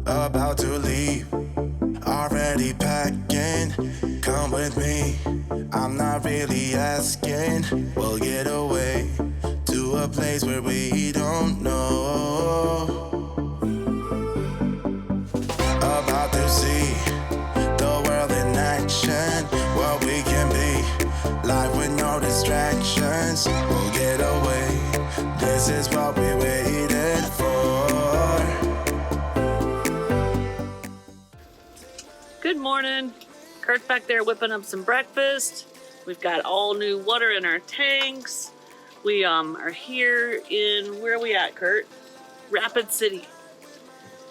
about to leave, already packing. Come with me, I'm not really asking. We'll get away to a place where we don't know. About to see the world in action, what we can be, life with no distractions. We'll get away, this is what we waited for. Good morning. Kurt's back there whipping up some breakfast. We've got all new water in our tanks. We are here in, where are we at, Kurt? Rapid City.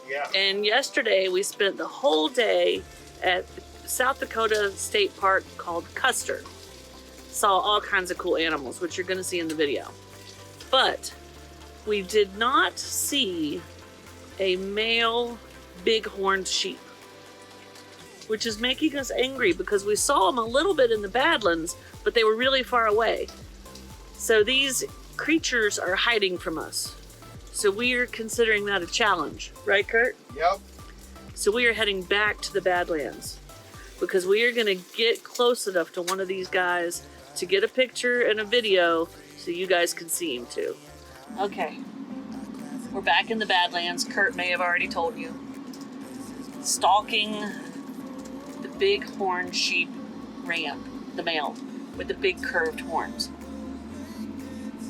Yeah. And yesterday we spent the whole day at South Dakota State Park called Custer. Saw all kinds of cool animals, which you're going to see in the video. But we did not see a male bighorn sheep, which is making us angry because we saw them a little bit in the Badlands, but they were really far away. So these creatures are hiding from us. So we are considering that a challenge, right, Kurt? Yep. So we are heading back to the Badlands because we are gonna get close enough to one of these guys to get a picture and a video so you guys can see him too. Okay, we're back in the Badlands. Kurt may have already told you. Stalking the bighorn sheep ram, the male with the big curved horns.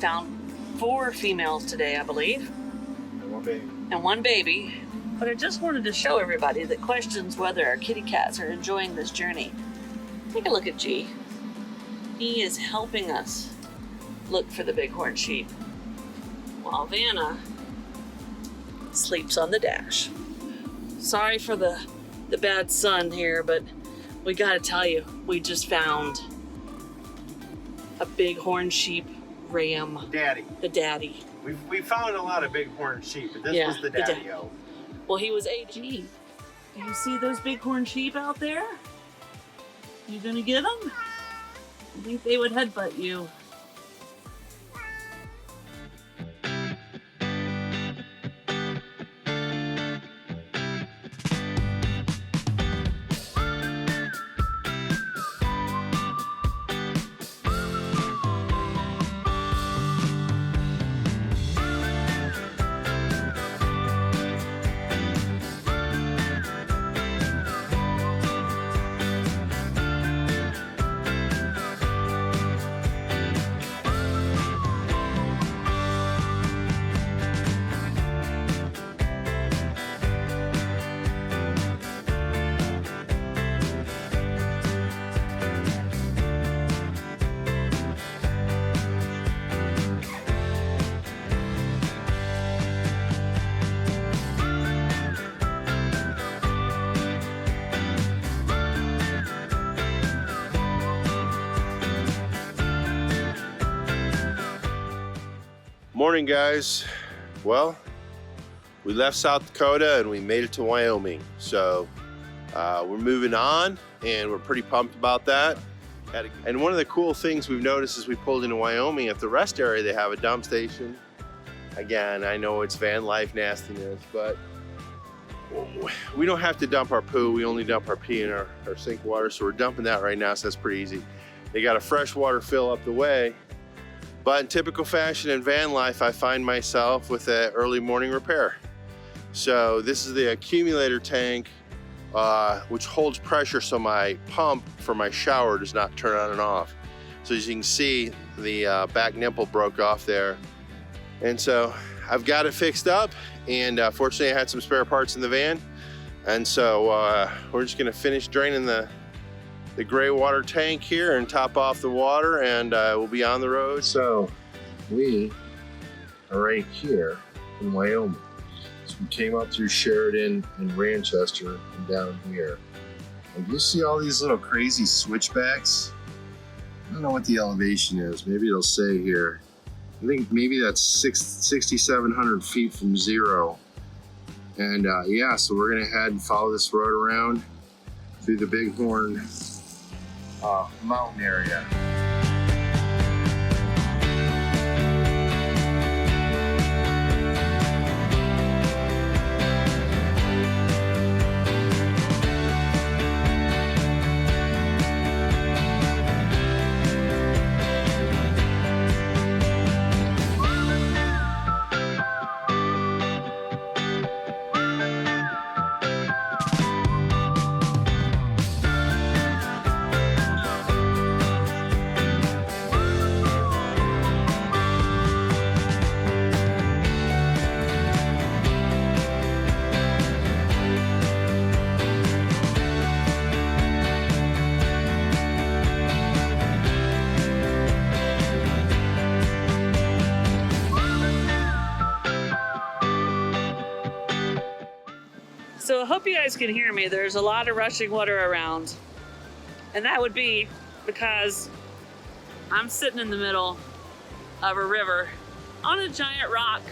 Found 4 females today, I believe. And one baby. But I just wanted to show everybody that questions whether our kitty cats are enjoying this journey. Take a look at G. He is helping us look for the bighorn sheep, while Vanna sleeps on the dash. Sorry for the bad sun here, but we gotta tell you, we just found a bighorn sheep ram. Daddy. The daddy. We found a lot of bighorn sheep, but this was the daddy-o. Well, he was AG. Do you see those bighorn sheep out there? You gonna get them? I think they would headbutt you. Morning, guys. Well, we left South Dakota and we made it to Wyoming. So we're moving on and we're pretty pumped about that. And one of the cool things we've noticed as we pulled into Wyoming, at the rest area, they have a dump station. Again, I know it's van life nastiness, but we don't have to dump our poo. We only dump our pee in our sink water. So we're dumping that right now, so that's pretty easy. They got a freshwater fill up the way. But in typical fashion in van life, I find myself with an early morning repair. So this is the accumulator tank, which holds pressure so my pump for my shower does not turn on and off. So as you can see, the back nipple broke off there. And so I've got it fixed up, and fortunately I had some spare parts in the van. And so we're just gonna finish draining the gray water tank here and top off the water, and we'll be on the road. So we are right here in Wyoming. So we came up through Sheridan and Manchester and down here. And you see all these little crazy switchbacks? I don't know what the elevation is. Maybe it'll say here. I think maybe that's 6,700 feet from zero. And yeah, so we're gonna head and follow this road around through the Bighorn mountain area. So I hope you guys can hear me. There's a lot of rushing water around. And that would be because I'm sitting in the middle of a river on a giant rock,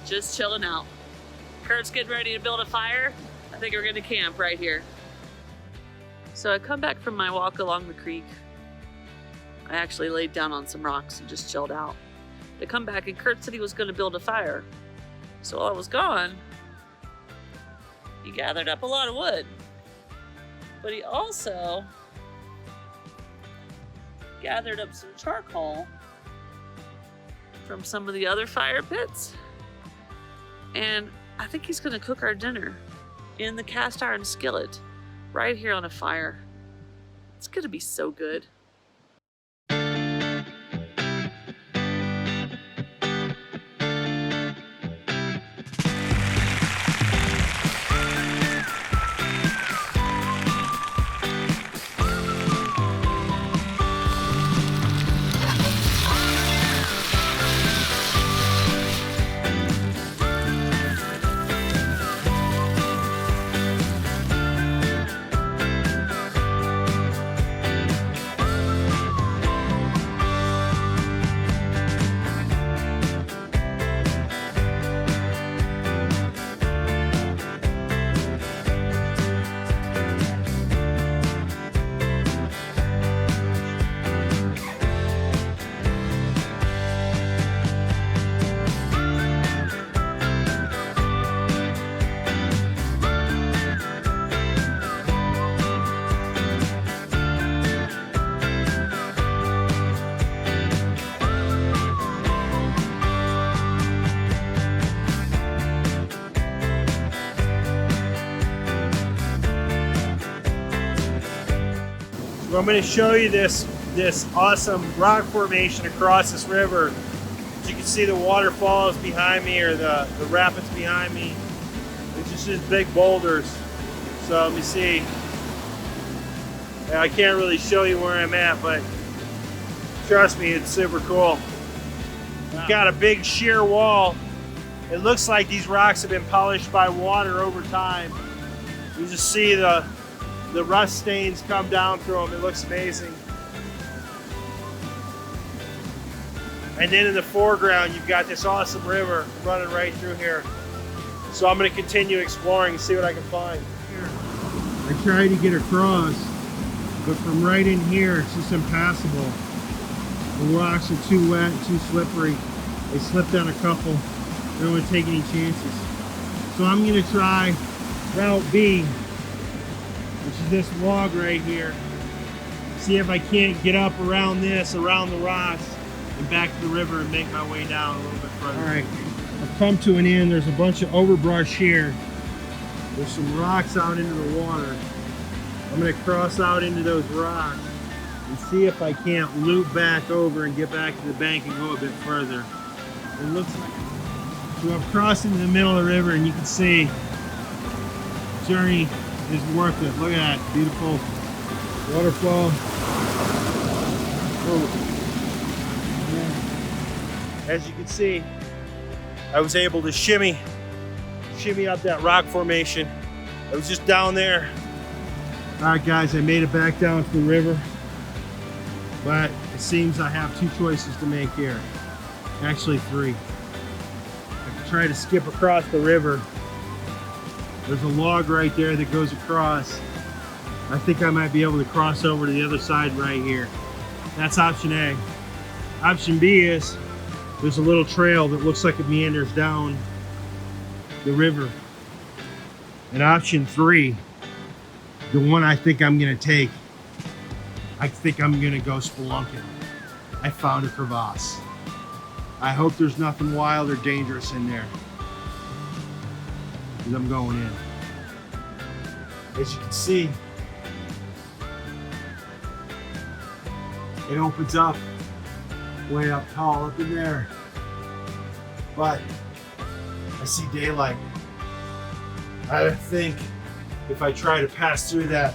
just chilling out. Kurt's getting ready to build a fire. I think we're gonna camp right here. So I come back from my walk along the creek. I actually laid down on some rocks and just chilled out. I come back and Kurt said he was gonna build a fire. So while I was gone, he gathered up a lot of wood. But he also gathered up some charcoal from some of the other fire pits. And I think he's gonna cook our dinner in the cast iron skillet right here on a fire. It's gonna be so good. I'm going to show you this awesome rock formation across this river. As you can see, the waterfalls behind me, or the rapids behind me. It's just big boulders. So let me see. I can't really show you where I'm at, but trust me, it's super cool. We've got a big sheer wall. It looks like these rocks have been polished by water over time. You just see the rust stains come down through them. It looks amazing. And then in the foreground, you've got this awesome river running right through here. So I'm going to continue exploring and see what I can find. Here, I tried to get across, but from right in here, it's just impassable. The rocks are too wet, too slippery. I slipped on a couple. I don't want to take any chances. So I'm going to try Route B, which is this log right here. See if I can't get up around the rocks, and back to the river and make my way down a little bit further. All right, I've come to an end. There's a bunch of overbrush here. There's some rocks out into the water. I'm gonna cross out into those rocks and see if I can't loop back over and get back to the bank and go a bit further. It looks like, so I've crossed into the middle of the river, and you can see the journey is worth it. Look at that beautiful waterfall. Oh. As you can see, I was able to shimmy up that rock formation. I was just down there. All right, guys, I made it back down to the river, but it seems I have two choices to make here. Actually, three. I can try to skip across the river. There's a log right there that goes across. I think I might be able to cross over to the other side right here. That's option A. Option B is there's a little trail that looks like it meanders down the river. And option 3, the one I think I'm gonna take, I think I'm gonna go spelunking. I found a crevasse. I hope there's nothing wild or dangerous in there, because I'm going in. As you can see, it opens up way up tall up in there, but I see daylight. I think if I try to pass through that,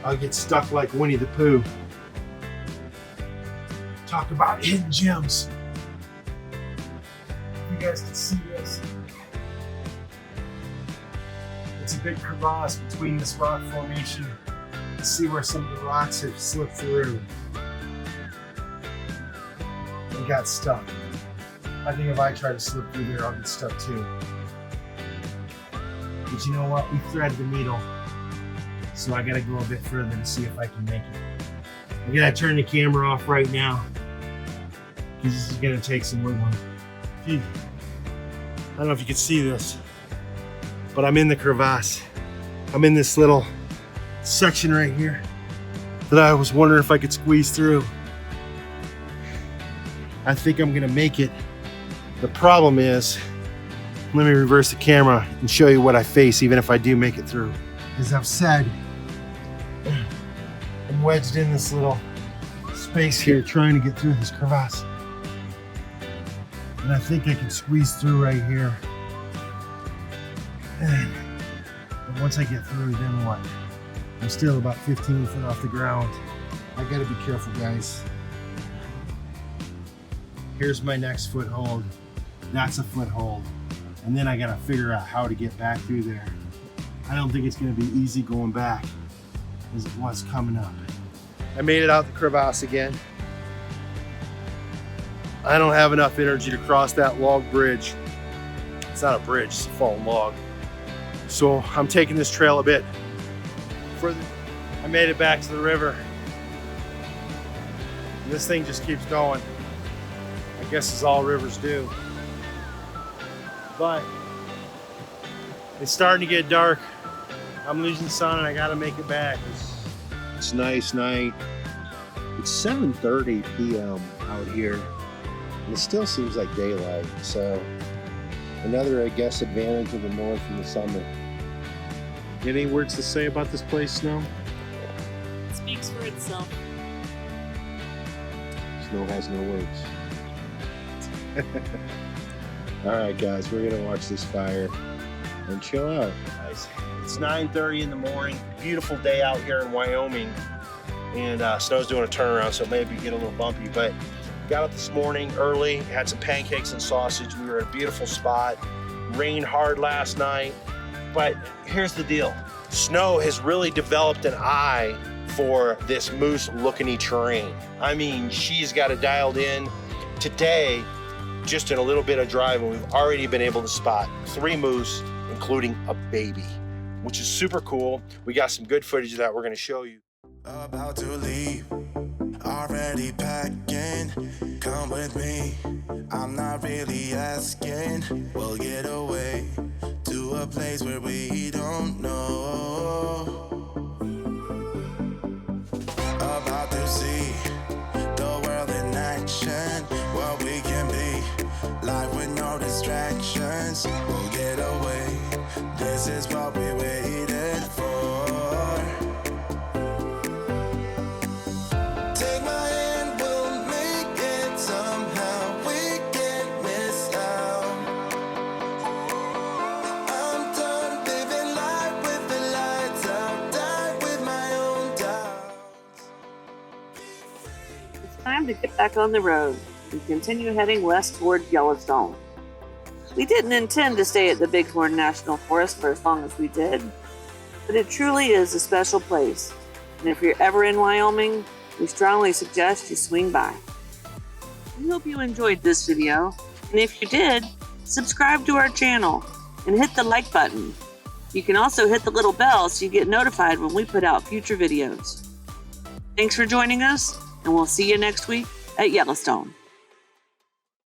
I'll get stuck like Winnie the Pooh. Talk about hidden gems. You guys can see this. It's a big crevasse between this rock formation. Let's see where some of the rocks have slipped through and got stuck. I think if I try to slip through there, I'll get stuck too. But you know what? We threaded the needle. So I gotta go a bit further to see if I can make it. I gotta turn the camera off right now, because this is gonna take some wiggling. I don't know if you can see this, but I'm in the crevasse. I'm in this little section right here that I was wondering if I could squeeze through. I think I'm gonna make it. The problem is, let me reverse the camera and show you what I face even if I do make it through. As I've said, I'm wedged in this little space here trying to get through this crevasse. And I think I can squeeze through right here. But once I get through, then what? I'm still about 15 feet off the ground. I gotta be careful, guys. Here's my next foothold. That's a foothold. And then I gotta figure out how to get back through there. I don't think it's gonna be easy going back as it was coming up. I made it out the crevasse again. I don't have enough energy to cross that log bridge. It's not a bridge, it's a fallen log. So I'm taking this trail a bit further. I made it back to the river. And this thing just keeps going. I guess it's all rivers do. But it's starting to get dark. I'm losing sun and I gotta make it back. It's a nice night. It's 7:30 p.m. out here. And it still seems like daylight. So another, I guess, advantage of the north in the summer. Any words to say about this place, Snow? It speaks for itself. Snow has no words. All right, guys, we're gonna watch this fire and chill out. Guys, it's 9:30 in the morning. Beautiful day out here in Wyoming, and snow's doing a turnaround, so maybe get a little bumpy. But got up this morning early, had some pancakes and sausage. We were at a beautiful spot. Rained hard last night, but here's the deal: Snow has really developed an eye for this moose-looking terrain. I mean, she's got it dialed in. Today, just in a little bit of drive, and we've already been able to spot 3 moose, including a baby, which is super cool. We got some good footage of that we're gonna show you. About to leave, already packing. Come with me, I'm not really asking. We'll get away to a place where we don't know. About to see the world in action, what we can be. Life with no distractions, we'll get away. This is what we waited for. Take my hand, we'll make it somehow. We can't miss out. I'm done living life with the lights out. Die with my own doubts. It's time to get back on the road and continue heading west toward Yellowstone. We didn't intend to stay at the Bighorn National Forest for as long as we did, but it truly is a special place. And if you're ever in Wyoming, we strongly suggest you swing by. We hope you enjoyed this video, and if you did, subscribe to our channel and hit the like button. You can also hit the little bell so you get notified when we put out future videos. Thanks for joining us, and we'll see you next week at Yellowstone.